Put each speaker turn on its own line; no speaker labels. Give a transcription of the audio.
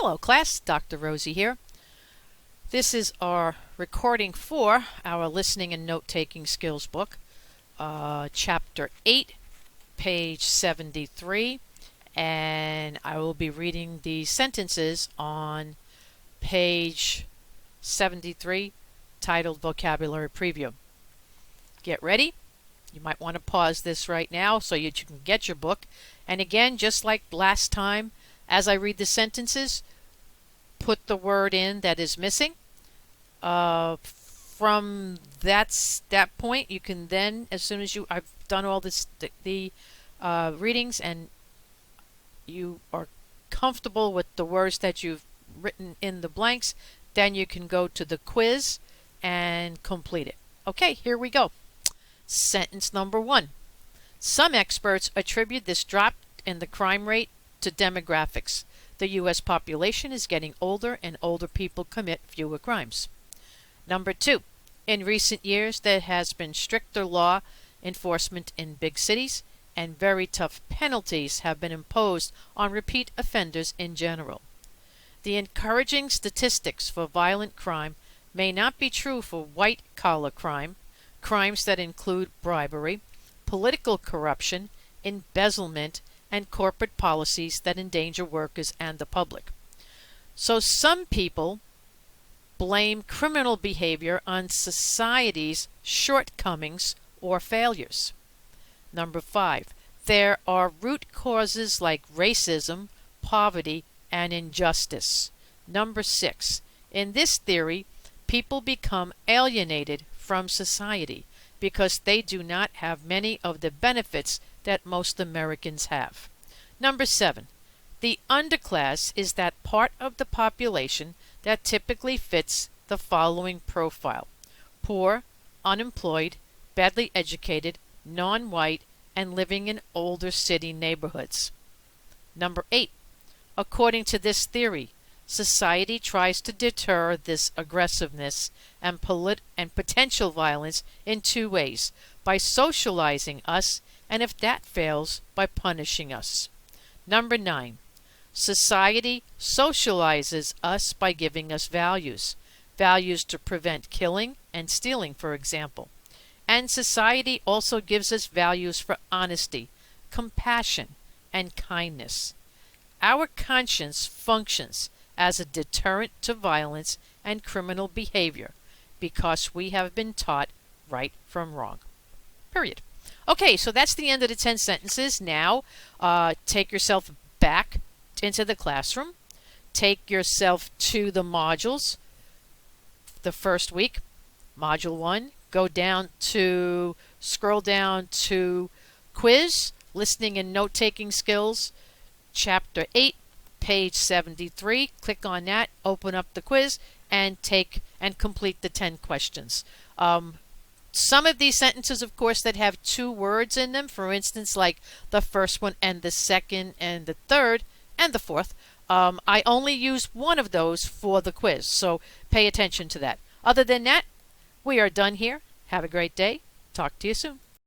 Hello class, Dr. Rosie here. This is our recording for our listening and note-taking skills book, chapter 8, page 73, and I will be reading the sentences on page 73 titled Vocabulary Preview. Get ready. You might want to pause this right now so you can get your book. And again, just like last time, as I read the sentences, put the word in that is missing. From that point, you can then, as soon as I've done all the readings and you are comfortable with the words that you've written in the blanks, then you can go to the quiz and complete it. Okay, here we go. Sentence number 1. Some experts attribute this drop in the crime rate to demographics. The U.S. population is getting older and older people commit fewer crimes. Number 2. In recent years, there has been stricter law enforcement in big cities, and very tough penalties have been imposed on repeat offenders in general. The encouraging statistics for violent crime may not be true for white-collar crime, crimes that include bribery, political corruption, embezzlement, and corporate policies that endanger workers and the public. So some people blame criminal behavior on society's shortcomings or failures. Number 5. There are root causes like racism, poverty, and injustice. Number 6. In this theory, people become alienated from society because they do not have many of the benefits that most Americans have. Number 7. The underclass is that part of the population that typically fits the following profile: poor, unemployed, badly educated, non-white, and living in older city neighborhoods. Number 8. According to this theory, society tries to deter this aggressiveness and potential violence in 2 ways: by socializing us, and if that fails, by punishing us. Number 9. Society socializes us by giving us values to prevent killing and stealing, for example. And society also gives us values for honesty, compassion, and kindness. Our conscience functions as a deterrent to violence and criminal behavior because we have been taught right from wrong. Period. Okay, so that's the end of the 10 sentences. Now, take yourself back into the classroom. Take yourself to the modules. The first week, Module 1, scroll down to Quiz, Listening and Note-Taking Skills, Chapter 8, page 73. Click on that, open up the quiz, and complete the 10 questions. Some of these sentences, of course, that have 2 words in them, for instance, like the first one and the second and the third and the fourth, I only use one of those for the quiz, so pay attention to that. Other than that, we are done here. Have a great day. Talk to you soon.